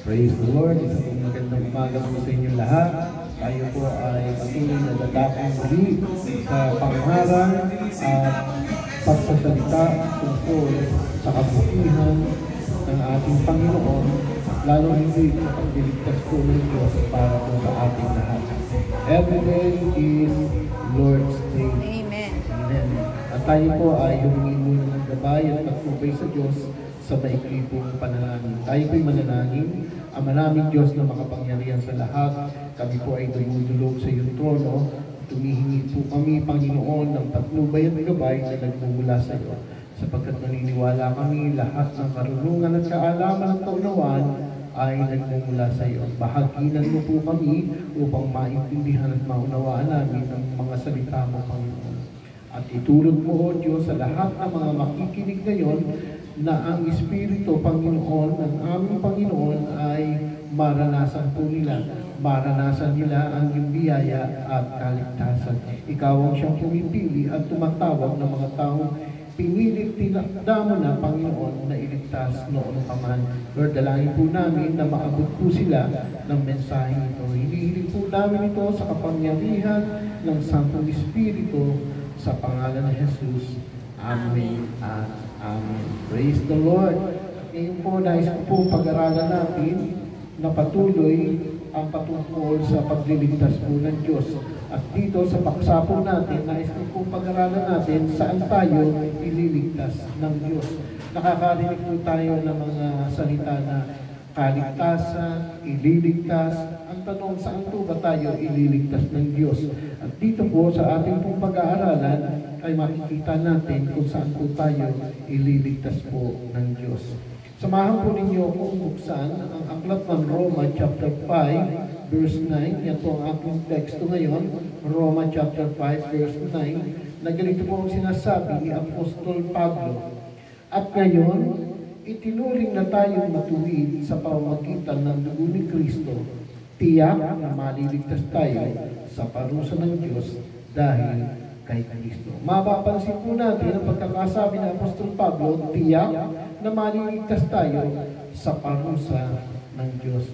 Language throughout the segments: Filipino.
Praise the Lord. Isang magandang umaga po sa inyong lahat. Tayo po ay patuloy na dadakang muli sa pangharang at pagsasalita tungkol sa kabutihan ng ating Panginoon, lalo hindi sa pagliligtas po ng Diyos para po sa ating lahat. Every day is Lord's Day. Amen. Amen. At tayo po ay humingi muna ng gabay at pagtubay sa Diyos sa maikli pong panalangin. Tayo po'y manalangin. Ama naming Diyos na makapangyarihan sa lahat, kami po ay dumudulog sa iyong trono. Tumihingi po kami, Panginoon, ng patnubay at gabay na nagmumula sa iyo. Sapagkat naniniwala kami, lahat ng karunungan at kaalaman at kaunawaan ay nagmumula sa iyo. Bahaginan mo po kami upang maintindihan at maunawaan namin ang mga salita mo, Panginoon. At itulot mo, O Diyos, sa lahat ng mga makikinig ngayon na ang Espiritu, Panginoon, ng aming Panginoon ay maranasan po nila. Maranasan nila ang iyong biyaya at kaligtasan. Ikaw ang siyang pumipili at tumatawag ng mga taong pinilit tinakda mo na, Panginoon, na iligtas noon pa man. Lord, dalangin po namin na maabot po sila ng mensaheng ito. Hinihiling po namin ito sa kapangyarihan ng Santong Espiritu sa pangalan ng Jesus. Amen at Amen. Praise the Lord. Ngayon po, nais ko po pag-aralan natin na patuloy ang patungkol sa pagliligtas po ng Diyos. At dito sa paksa po natin, nais ko po pag-aralan natin saan tayo ililigtas ng Diyos. Nakakarinig po tayo ng mga salita na kaligtasan, ililigtas. Ang tanong, saan po ba tayo ililigtas ng Diyos? At dito po sa ating pong pag-aaralan ay makikita natin kung saan po tayo ililigtas po ng Diyos. Samahan po ninyo kung buksan ang aklat ng Roma chapter 5 verse 9. Yan po ang aking teksto ngayon. Roma chapter 5 verse 9 na ganito po ang sinasabi ni Apostol Pablo. At ngayon, itinuring na tayong matuwid sa pamamagitan ng dugo ni Kristo. Tiyak na maliligtas tayo sa parusa ng Diyos dahil kay Kristo. Mapapansin po natin ang pagkakasabi ng Apostol Pablo, tiyak na maliligtas tayo sa parusa ng Diyos.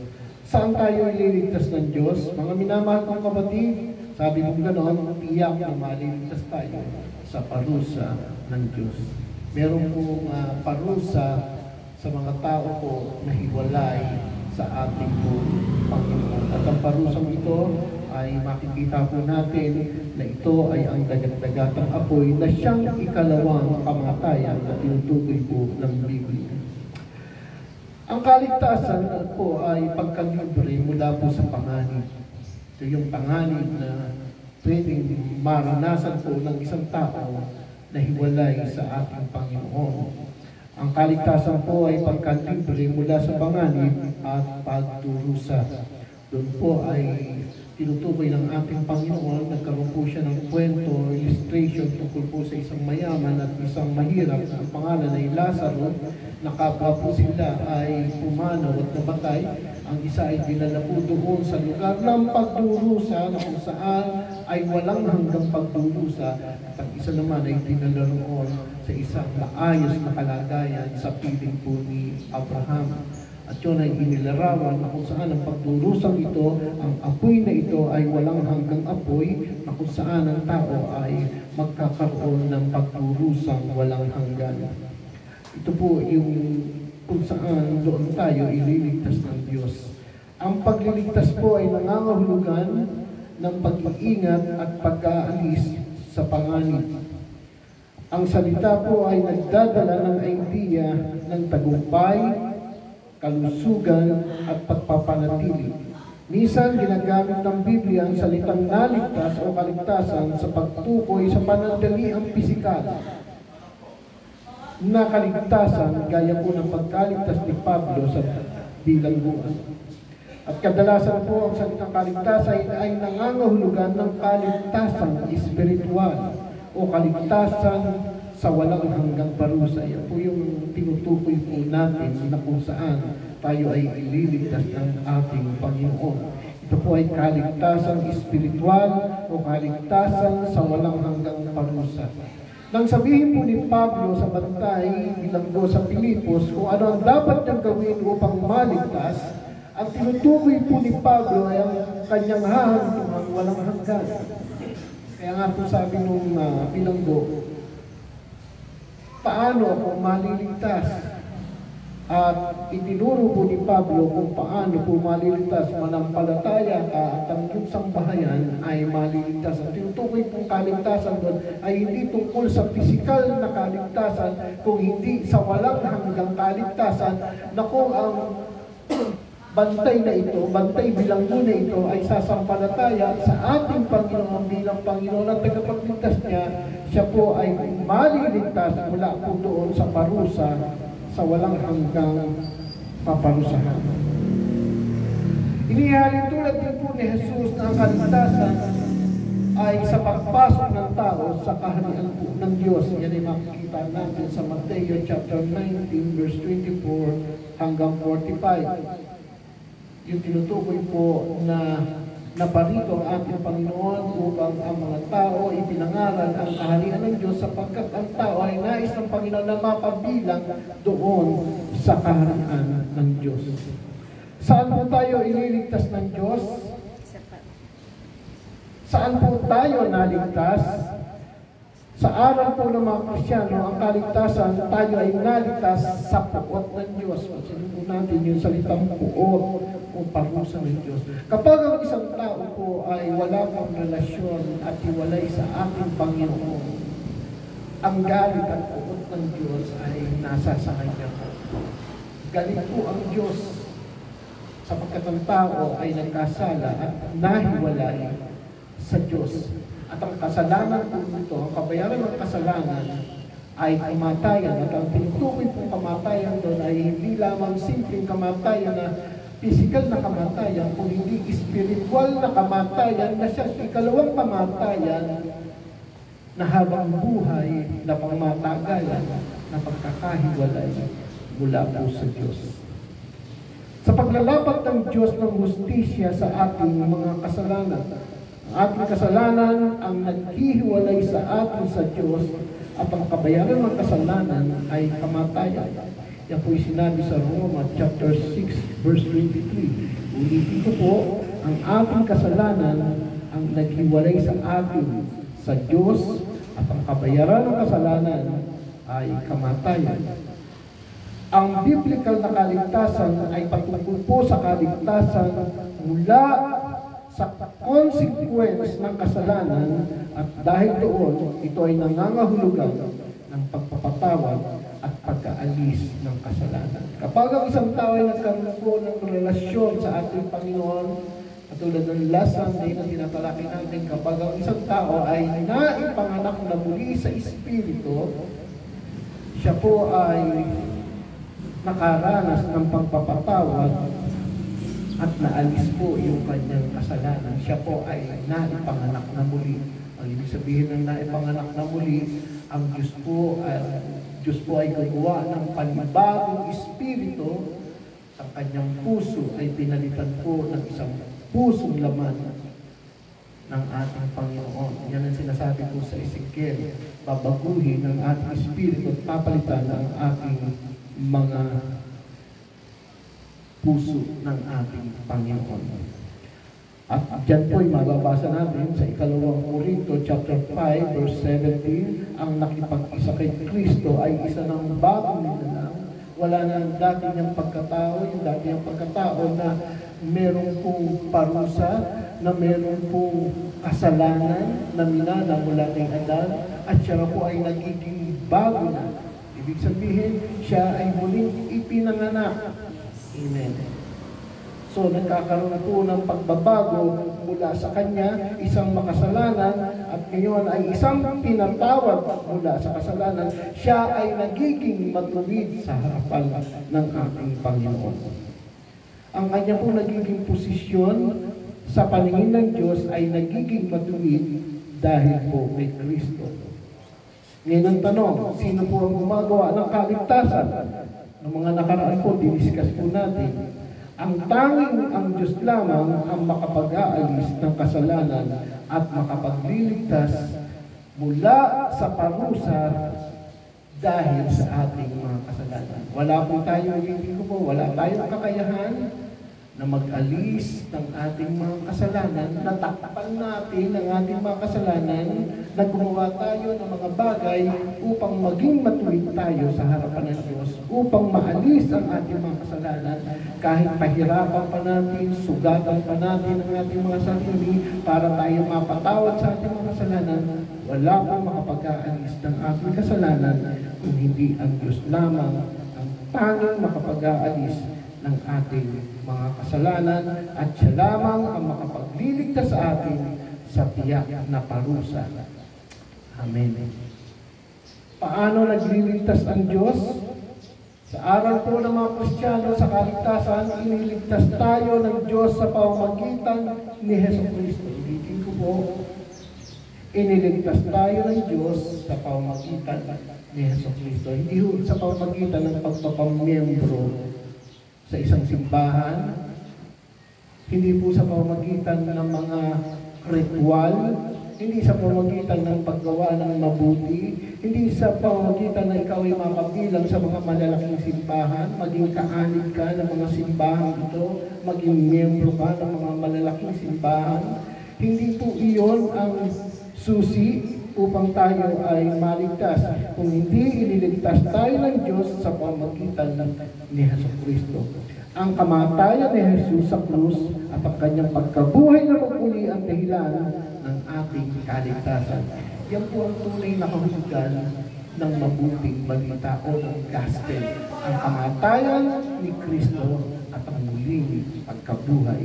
Saan tayo ililigtas ng Diyos? Mga minamahal kong kapatid, sabi kong ganon, tiyak na maliligtas tayo sa parusa ng Diyos. Meron pong parusa sa mga tao po na hiwalay sa ating po Panginoon. At ang parusang ito ay makikita po natin na ito ay ang dagat-dagatang apoy na siyang ikalawang kamatayan na tinutukoy po ng Biblia. Ang kaligtasan po ay pagkalibre mula po sa panganib. Ito yung panganib na pwedeng maranasan po ng isang tao na hiwalay sa ating Panginoon. Ang kaligtasan po ay pagkalibre mula sa panganib at pagdurusa. Doon po ay tinutukoy ng ating Panginoon, nagkaroon po siya ng kwento, illustration tungkol po sa isang mayaman at isang mahirap. Ang pangalan ay Lazaro. Nakapwa po sila ay pumanaw at nabatay. Ang isa ay dinala po doon sa lugar ng pagdurusa na kung saan ay walang hanggang pagdurusa. At ang isa naman ay dinala roon sa isang maayos na kalagayan sa piling po ni Abraham. At yun ay inilarawan na kung saan ang pagdurusang ito, ang apoy na ito ay walang hanggang apoy, na kung saan ang tao ay magkakaroon ng pagdurusang walang hanggan. Ito po yung kung saan doon tayo ililigtas ng Diyos. Ang pagliligtas po ay nangangahulugan ng pag-iingat at pag-aalis sa panganib. Ang salita po ay nagdadala ng idea ng tagumpay, kalusugan at pagpapanatili. Minsan ginagamit ng Biblia ang salitang naligtas o kaligtasan sa pagtukoy sa panandaliang pisikal na kaligtasan gaya po ng pagkaligtas ni Pablo sa bilangguan. At kadalasan po ang salitang kaligtasan ay nangangahulugan ng kaligtasan espiritual o kaligtasan sa walang hanggang parusa. Yan po yung tinutukoy po natin na kung saan tayo ay ililigtas ng ating Panginoon. Ito po ay kaligtasan espiritual o kaligtasan sa walang hanggang parusa. Nang sabihin po ni Pablo sa bantay bilanggo sa Pilipos kung ano ang dapat niyang gawin upang maligtas, Ang tinutukoy po ni Pablo ay ang kanyang hahantungan walang hanggan. Kaya nga po sabi nung bilanggo, paano ako maliligtas? At itinuro po ni Pablo kung paano po maliligtas, manampalataya ka at ang iyong sambahayan ay maliligtas. Ang tinutukoy pong kaligtasan doon ay hindi tungkol sa pisikal na kaligtasan, kung hindi sa walang hanggang kaligtasan na kung ang bantay na ito, bantay bilanggo na ito ay sasampalataya sa ating Panginoon bilang Panginoon at tagapagligtas niya, siya po ay maliligtas mula po doon sa parusa sa walang hanggang paparusahan. Inihalin tulad din po ni Jesus na ang kaligtasan ay sa pagpasok ng tao sa kaharian po ng Diyos. Yan ay makikita natin sa Mateo chapter 19 verse 24 hanggang 45. Yung tinutukoy po na naparito ang ating Panginoon upang ang mga tao ipinangaral ang kaharian ng Diyos, sapagkat ang tao ay nais ng Panginoon na mapabilang doon sa kaharian ng Diyos. Saan po tayo ililigtas ng Diyos? Saan po tayo naligtas? Sa aral po ng mga Kristyano, ang kaligtasan, tayo ay naligtas sa puot ng Diyos. Pansinin po natin yung salitang puot o parusa ng Diyos. Kapag ang isang tao po ay wala pang relasyon at hiwalay sa ating Panginoon, ang galit at puot ng Diyos ay nasa sa kanya po. Galit po ang Diyos sapagkat ang tao ay nagkasala at nahiwalay sa Diyos. At ang kasalanan po ito, ang kabayaran ng kasalanan ay kamatayan. At ang tinutukoy pong kamatayan doon ay hindi lamang simpleng kamatayan na physical na kamatayan, kung hindi spiritual na kamatayan na siya ikalawang kamatayan na habang buhay na pangmatagalan na pagkakahiwalay mula po sa Diyos. Sa paglalapat ng Diyos ng hustisya sa ating mga kasalanan, ang ating kasalanan ang naghihiwalay sa atin sa Diyos at ang kabayaran ng kasalanan ay kamatayan. Yan po'y sinabi sa Roma chapter 6 verse 23. Ulitin ko po, ang ating kasalanan ang naghiwalay sa atin sa Diyos at ang kabayaran ng kasalanan ay kamatayan. Ang biblical na kaligtasan ay patungkol po sa kaligtasan mula sa consequence ng kasalanan, at dahil doon, ito ay nangangahulugan ng pagpapatawad at pagkaalis ng kasalanan. Kapag ang isang tao ay nagkaroon po ng relasyon sa ating Panginoon, katulad ng last Sunday na tinatalakay natin, kapag ang isang tao ay naipanganak na muli sa Espiritu, siya po ay nakaranas ng pagpapatawad at naalis po yung kanyang kasalanan. Siya po ay naipanganak na muli. Ang ibig sabihin ng naipanganak na muli, ang Diyos po ay gagawa ng panibagong espiritu. Ang kanyang puso ay pinalitan po ng isang pusong laman ng ating Panginoon. Yan ang sinasabi ko sa Ezekiel. Babaguhin ang ating espiritu at papalitan ang ating mga puso ng ating Panginoon. At dyan po'y mababasa natin sa ikalawang Korinto chapter 5 verse 17, ang nakipag-isa kay Kristo ay isa ng bagong nilalang. Wala na ang dati niyang pagkatao, yung dati niyang pagkatao na meron pong parusa, na meron pong kasalanan na minana mula kay Adan, at siya po ay nagiging bago na. Ibig sabihin, siya ay muling ipinanganak. Amen. So, nagkakaroon po ng pagbabago mula sa kanya, isang makasalanan, at ngayon ay isang pinatawad mula sa kasalanan. Siya ay nagiging matuwid sa harapan ng ating Panginoon. Ang kanya po nagiging posisyon sa paningin ng Diyos ay nagiging matuwid dahil po kay Kristo. Ngayon ang tanong, sino po ang gumagawa ng kaligtasan? Noong mga nakaraan po, diniscuss po natin. Ang tanging ang Diyos lamang ang makapag-aalis ng kasalanan at makapagliligtas mula sa parusa dahil sa ating mga kasalanan. Wala po tayo, hindi ko po, wala tayong kakayahan na mag-alis ng ating mga kasalanan, natakpan natin ang ating mga kasalanan, na gumawa tayo ng mga bagay upang maging matuwid tayo sa harapan ng Diyos, upang maalis ang ating mga kasalanan, kahit pahirapan pa natin, sugatan pa natin ang ating mga sarili para tayo mapatawad sa ating mga kasalanan. Wala pang makapag-aalis ng ating kasalanan kung hindi ang Diyos lamang ang tanging makapag-aalis ng ating mga kasalanan, at siya lamang ang makapagliligtas sa atin sa tiyak na parusa. Amen. Paano nagliligtas ang Diyos? Sa aral po ng mga Kristiyano sa kaligtasan, iniligtas tayo ng Diyos sa pamamagitan ni Jesucristo. Ulitin ko po, iniligtas tayo ng Diyos sa pamamagitan ni Jesucristo. Hindi sa pamamagitan ng pagpapamiyembro sa isang simbahan, hindi po sa pamamagitan ng mga ritual, hindi sa pamamagitan ng paggawa ng mabuti, hindi sa pamamagitan na ikaw ay makabilang sa mga malalaking simbahan, maging kaanib ka ng mga simbahan ito, maging miyembro ka ng mga malalaking simbahan. Hindi po iyon ang susi upang tayo ay maligtas, kung hindi iniligtas tayo ng Diyos sa pamamagitan ni Jesucristo. Ang kamatayan ni Jesus sa krus at ang kanyang pagkabuhay na magmuli ang dahilan ng ating kaligtasan. Yan po ang tunay na kahulugan ng mabuting balita o ng gospel. Ang kamatayan ni Kristo at ang muling pagkabuhay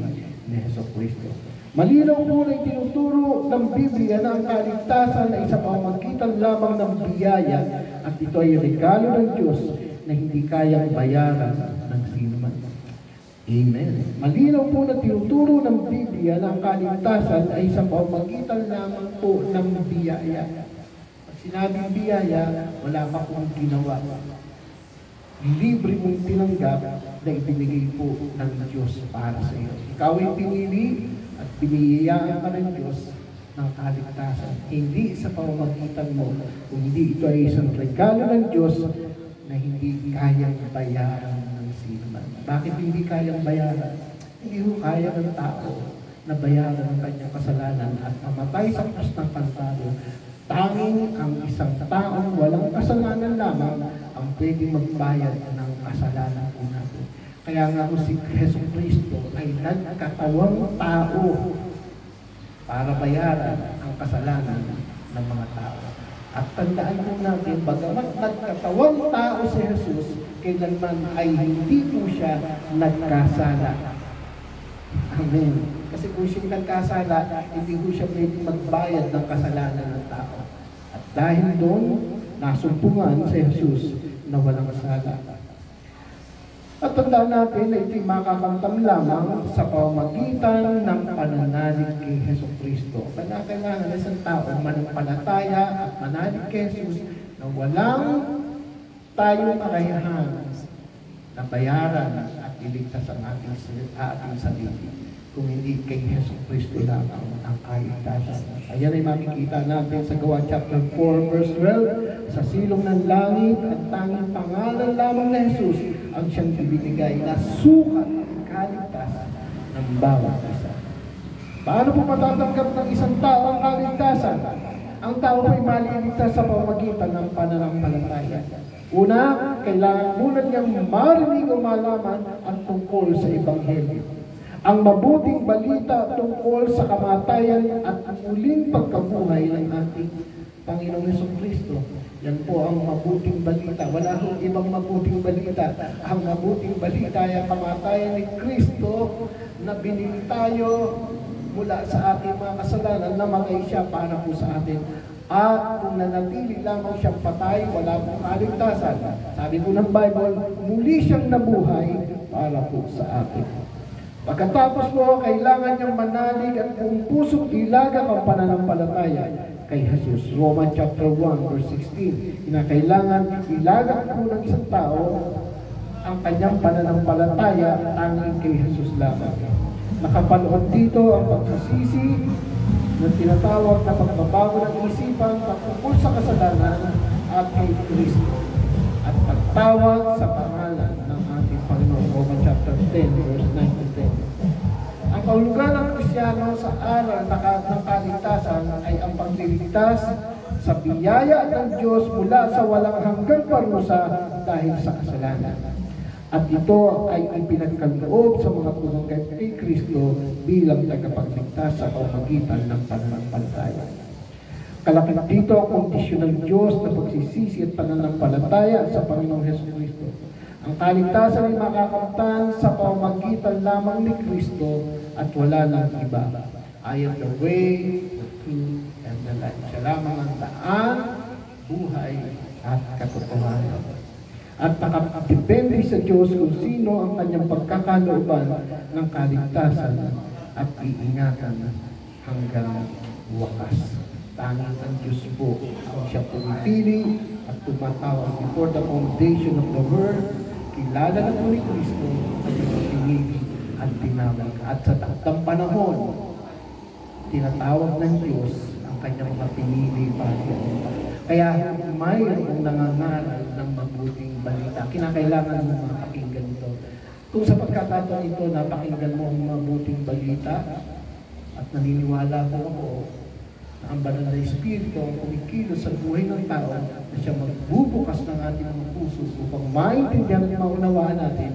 ni Jesucristo. Malinaw po na itinuturo ng Biblia na ang kaligtasan ay sa pamamagitan lamang ng biyaya, at ito ay regalo ng Diyos na hindi kayang bayaran ng sinuman. Amen. Malinaw po na tinuturo ng Biblia na ang kaligtasan ay sa pamamagitan lamang po ng biyaya. Pag sinabing biyaya, wala ka pong ginawa. Libre mong tinanggap na ibinigay po ng Diyos para sa iyo. Ikaw ay pinili at biniyayaan ka ng Diyos ng kaligtasan. Hindi sa pamamagitan mo, kung hindi ito ay isang regalo ng Diyos na hindi kayang bayaran ng sinuman. Bakit hindi kayang bayaran? Hindi ho kaya ng tao na bayaran ang kanyang kasalanan at mamatay sa krus ng Kalbaryo. Tanging ang isang taong walang kasalanan lamang ang pwedeng magbayad ng kasalanan po natin. Kaya nga po si Jesucristo ay nagkatawang tao para bayaran ang kasalanan ng mga tao. At tandaan po natin, bagamat nagkatawang tao si Jesus, kailanman ay hindi po siya nagkasala. Amen. Kasi kung siya nagkasala, hindi po siya pwedeng magbayad ng kasalanan ng tao. At dahil doon, nasumpungan si Jesus na walang sala. At tandaan natin na ito'y makakamtam lamang sa pamamagitan ng pananalig kay Jesucristo. Kailangan ng isang tao manampalataya at manalig kay Jesus na walang tayong kakayahan na bayaran at iligtas ang ating sarili, kung hindi kay Jesucristo lamang ang kaligtasan. Ayan ay makikita natin sa Gawa chapter 4 verse 12, sa silong ng langit at tanging pangalan lamang na Jesus ang siyang ibinigay na sukat at kaligtasan ng bawat isa. Paano po matatanggap ng isang tao ang kaligtasan? Ang tao ay maliligtas sa pamamagitan ng pananampalataya. Una, kailangan muna niyang marinig o malaman ang tungkol sa Ebanghelyo. Ang mabuting balita tungkol sa kamatayan at muling pagkabuhay ng ating Panginoong Jesucristo. Yan po ang mabuting balita. Wala hong ibang mabuting balita. Ang mabuting balita ay ang kamatayan ni Kristo na binili tayo mula sa ating mga kasalanan, namatay siya para po sa atin. At kung nanatili lamang siyang patay, wala pong kaligtasan. Sabi po ng Bible, muli siyang nabuhay para po sa atin. Pagkatapos po, kailangan niyang manalig at kung pusong ilaga ang pananampalataya kay Jesus. Romans chapter 1 verse 16. Kinakailangan ilaga po ng isang tao ang kanyang pananampalataya tanging kay Jesus lamang. Nakapanood dito ang pagsisisi ng tinatawag na pagbabago ng isipan patungkol sa kasalanan at kay Kristo at pagtawag sa pangalan ng ating Panginoon. Romans chapter 10 verse 9 to 10. kahulugan ng Kristiyano sa aral ng kaligtasan ay ang pagliligtas sa biyaya ng Diyos mula sa walang hanggang parusa dahil sa kasalanan. At ito ay ipinagkaloob sa mga tumangkay kay Kristo bilang tagapagligtas sa pamamagitan ng pananampalataya. Kalakip dito ang kondisyon ng Diyos na pagsisisi at pananampalataya sa Panginoong Jesucristo. Ang kaligtasan ay makakamtan sa pamamagitan lamang ni Kristo at wala nang iba. I am the way, the truth, and the life. Siya lamang ang daan, buhay, at katotohanan. At nakadepende sa Diyos kung sino ang kanyang pagkakalooban ng kaligtasan at iingatan hanggang wakas. Tanging ang Diyos po ang siya pumipili at tumatawag before the foundation of the world. Kilala na po ni Kristo at pinili at tinawag. At sa taktang panahon, tinatawag ng Diyos ang kanyang mga pinili para. Kaya mayroong nangangaral ng mabuting balita. Kinakailangan mo makakinggan ito. Kung sa pagkakataon ito, napakinggan mo ang mabuting balita at naniniwala po ako na ang banal na Espiritu ang kumikilos sa buhay ng tao na siya magbubukas ng ating mga puso upang maintindihan at maunawaan natin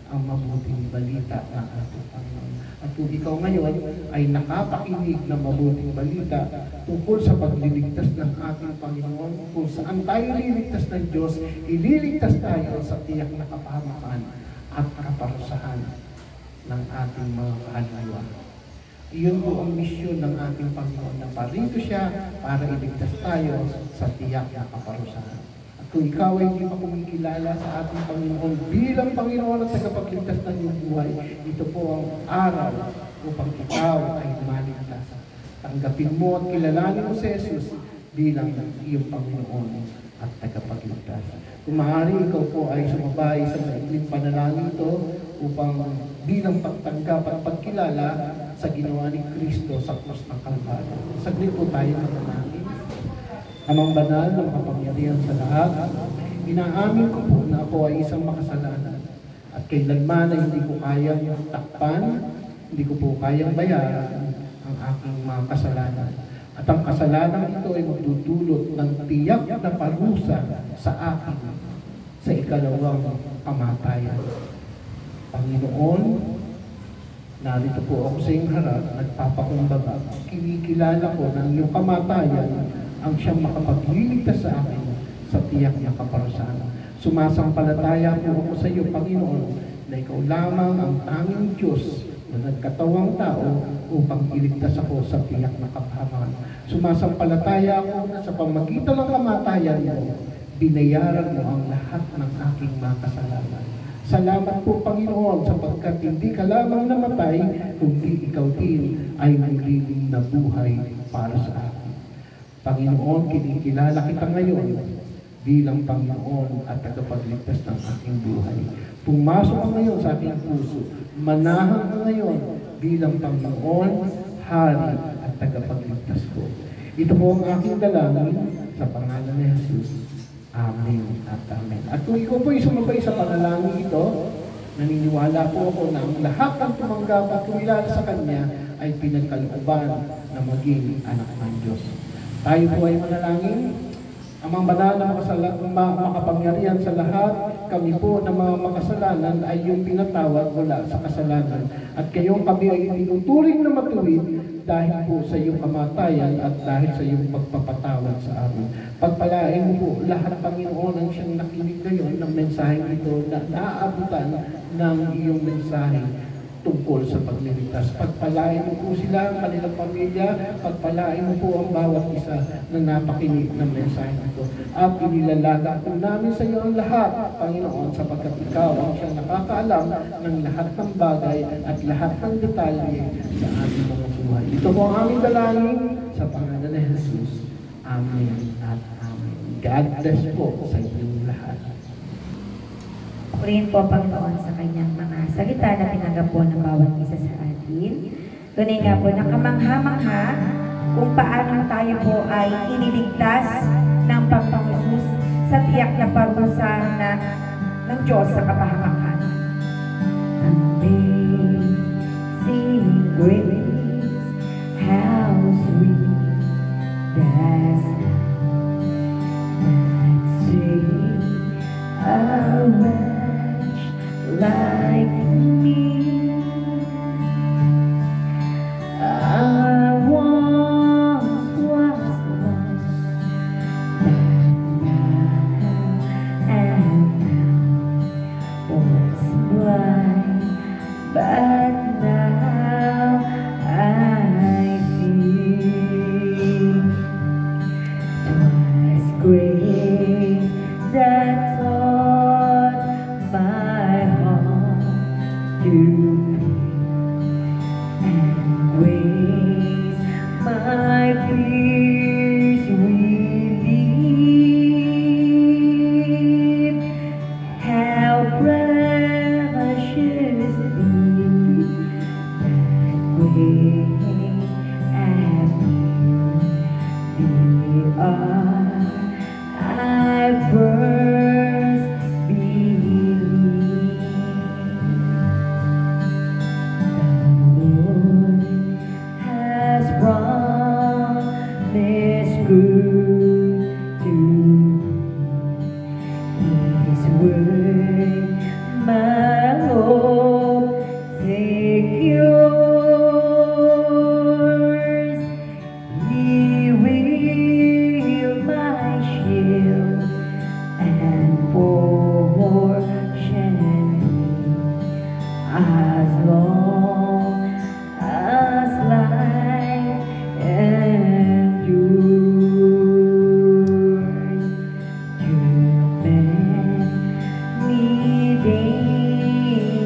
ang mabuting balita ng ating Panginoon. At kung ikaw ngayon ay nakapakinig ng mabuting balita tungkol sa pagliligtas ng ating Panginoon, kung saan tayo ililigtas ng Diyos, ililigtas tayo sa tiyak na kapahamakan at kaparusahan ng ating mga kaluluwa. Iyon po ang misyon ng ating Panginoon na parito siya para iligtas tayo sa tiyak na kaparusahan. At kung ikaw ay hindi pa kumikilala sa ating Panginoon bilang Panginoon at tagapagligtas ng iyong buhay, ito po ang araw upang ikaw ay maligtas. Tanggapin mo at kilalanin mo si Jesus bilang iyong Panginoon at tagapagligtas. Kung maaari, ikaw po ay sumabay sa maikling panalangin ito upang bilang pagtanggap at pagkilala sa ginawa ni Kristo sa krus ng Kalbaryo. Saglit po tayo manalangin. Amang banal na makapangyarihan sa lahat, inaamin ko po na ako ay isang makasalanan at kailanman ay hindi ko kayang takpan, hindi ko po kayang bayaran ang aking mga kasalanan. At ang kasalanan ito ay magdudulot ng tiyak na parusa sa akin sa ikalawang kamatayan. Panginoon, narito po ako sa iyong harap, nagpapakumbaga, kinikilala ko ng iyong kamatayan ang siyang makapagliligtas sa akin sa tiyak na kaparusahan. Sumasampalataya po ako sa iyo, Panginoon, na ikaw lamang ang tanging Diyos na nagkatawang tao upang iligtas ako sa tiyak na kapahamakan. Sumasampalataya ako na sa pamagitan ng kamatayan mo, binayaran mo ang lahat ng aking mga kasalanan. Salamat po, Panginoon, sapagkat hindi ka lamang namatay, kundi ikaw din ay muling nabuhay para sa akin. Panginoon, kinikilala kita ngayon bilang Panginoon at tagapagligtas ng aking buhay. Pumasok ka ngayon sa aking puso. Manahan ka ngayon bilang Panginoon, Hari at tagapagligtas ko. Ito po ang aking dalangin sa pangalan ni Jesus. Amen at amen. At kung ikaw po ay sumabay sa panalangin ito, naniniwala po ako na ang lahat ng tumanggap at kumilala sa Kanya ay pinagkalooban na maging anak ng Diyos. Tayo po ay manalangin. Amang banal na makapangyarihan sa lahat, kami po na mga makasalanan ay yung pinatawad mula sa kasalanan. At kayong kami ay tinuturing na matuwid dahil po sa iyong kamatayan at dahil sa iyong pagpapatawad sa amin. Pagpalain mo po lahat, Panginoon, ang siyang nakinig ngayon ng mensaheng ito na naaabutan ng iyong mensahe tungkol sa pagliligtas. Pagpalain mo po sila, ang kanilang pamilya, pagpalain mo po ang bawat isa na napakinig ng mensahe ito. At inilalaga po namin sa iyo ang lahat, Panginoon, sapagkat ikaw ang siyang nakakaalam ng lahat ng bagay at lahat ng detalye sa ating mga buhay. Ito po ang aming dalangin sa pangalan ni Jesus. Amen at amen. God bless po sa inyong lahat. Purihin po, Panginoon, sa kanyang mga salita na tinanggap po ng bawat isa sa atin. Tunay nga po, nakamangha-mangha kung paano tayo po ay iniligtas ng pagpangusus sa tiyak na parusa ng Diyos sa kapahamakan. Amazing grace. days appear, I first believed. The Lord has promised good to His word, my hope secures. He will my shield and portion as long as life endures. Through many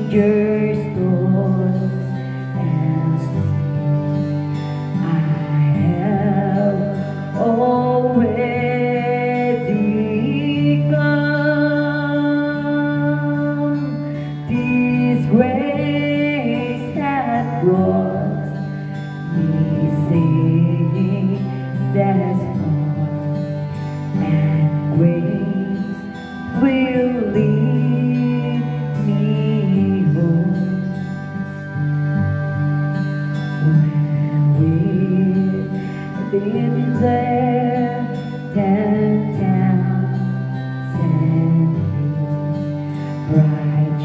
dangers, storms, and storms, I have already come. This grace hath brought me singing that's more, and grace will lead me home. When we've been there 10,000 bright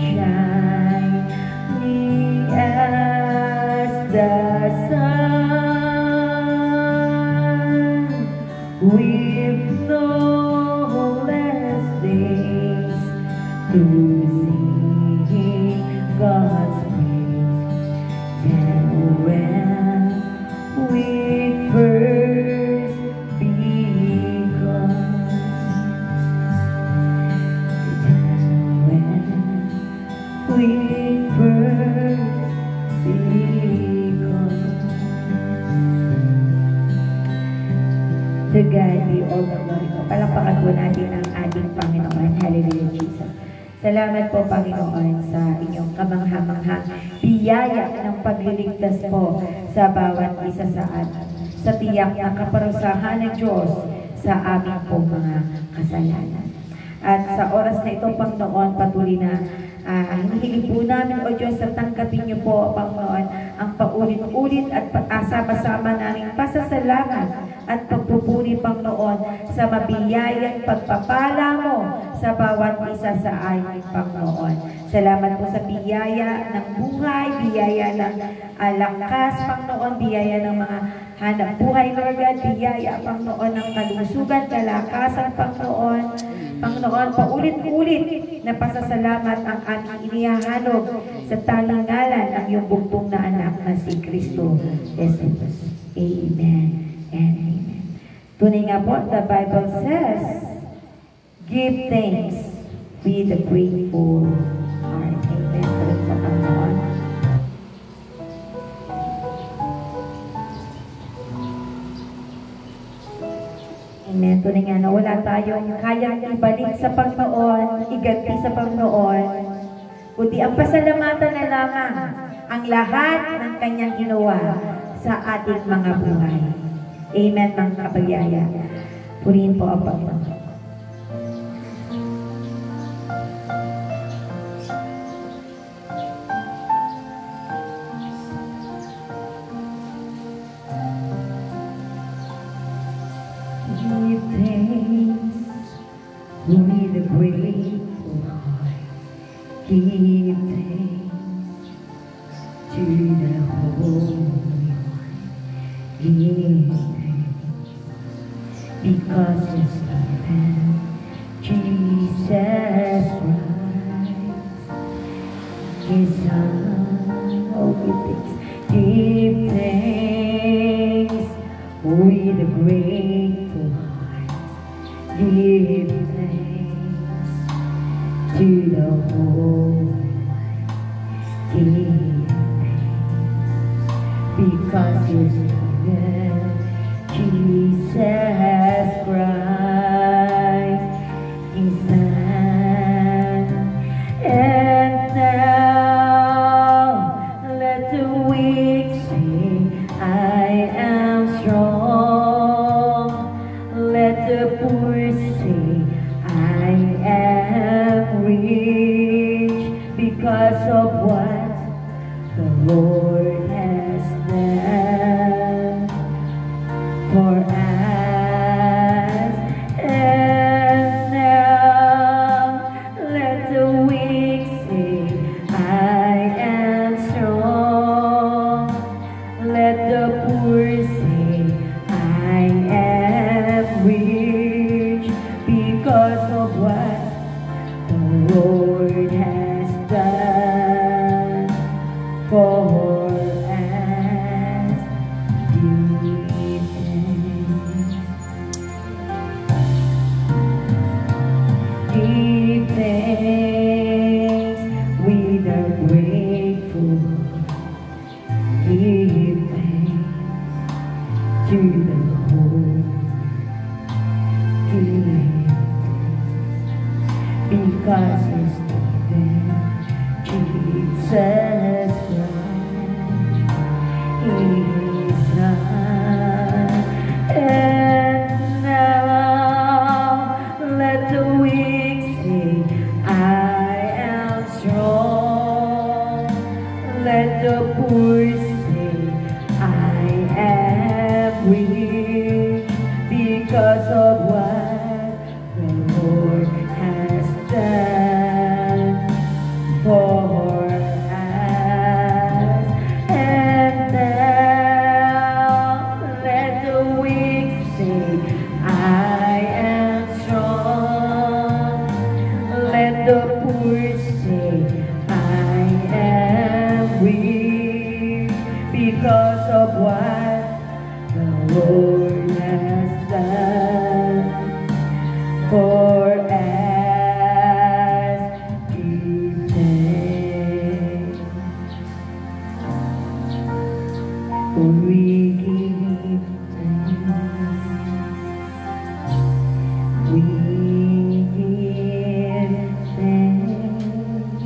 shining as the sun, with no less days to sing God's praise than when we first begun. We first begun. To God be all the glory. Palakpakan po natin ang ating Panginoon. Hallelujah, Jesus. Salamat po, Panginoon, sa inyong kamangha-manghang biyaya ng pagliligtas po sa bawat isa sa atin, sa tiyak na kaparusahan ng Diyos sa aming po mga kasalanan. At sa oras na ito, Panginoon, patuloy na hinihiling po namin, O Diyos, sa tanggapin niyo po, Panginoon, ang paulit-ulit at sama-sama naming pasasalamat at pagpupuri, Panginoon, sa mabiyayang pagpapala mo sa bawat isa sa amin, Panginoon. Salamat po sa biyaya ng buhay, biyaya ng lakas, Panginoon, biyaya ng mga hanap buhay, Lord God, biyaya, Panginoon, ng kalusugan, kalakasan, Panginoon. Panginoon, paulit-ulit na pasasalamat ang aming inihahalog sa talangalan ng iyong buktong na anak na si Kristo Jesus. Amen and amen. Tunay nga po, the Bible says, give thanks with a grateful heart. Amen. Tuloy sa Panginoon. Amen. Tunay nga na wala tayong kayang ibalik sa Panginoon, iganti sa Panginoon, kundi ang pasalamatan na lamang ang lahat ng kanyang ginawa sa ating mga buhay. Amen, mga kapayaya. Purihin po ang Panginoon. Give thanks with a grateful heart. Give thanks to the Holy One. Give thanks because His given Jesus Christ, His Son. Oh, give thanks. Give thanks with a grateful heart. Give thanks to the Holy One. Give thanks because His given Jesus Christ, His Son. And now let the weak say, for as give thanks. Give thanks with a grateful. Give thanks to the whole. Give thanks because He's given Jesus His Son. And now let the weak say, I am strong. Let the poor say, I am weak, because of what the Lord has done for us. And now let the weak say, I am strong. Let the poor say, I am weak, because of what the Lord has done for us. Give thanks. For we give thanks. We give thanks.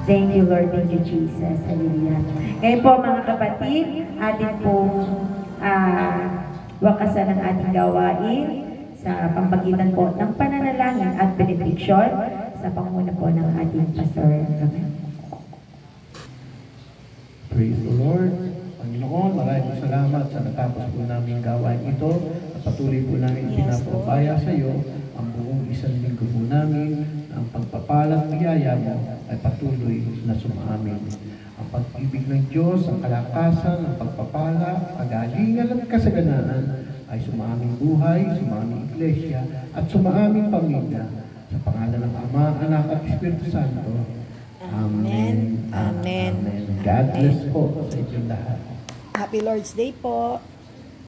Thank you, Lord. Thank you, Jesus. Hallelujah. Ngayon po, mga kapatid, atin pong wakasan ng ating gawain sa pamamagitan po ng pananalangin at benediction sa panguna po ng ating Pastor Romel. Praise the Lord. Panginoon, maraming salamat sa natapos po namin gawain ito at patuloy po namin pinapabaya sa iyo ang buong isang linggo po namin na ang pagpapalang biyaya mo ay patuloy na sumaamin. Ang pag-ibig ng Diyos, ang kalakasan, ang pagpapala, kagalingan at kasaganaan ay sumaming buhay, sumaming iglesia, at sumaming pamilya. Sa pangalan ng Ama, Anak at Espiritu Santo. Amen. Amen. Amen. God bless po sa inyong lahat. Happy Lord's Day po.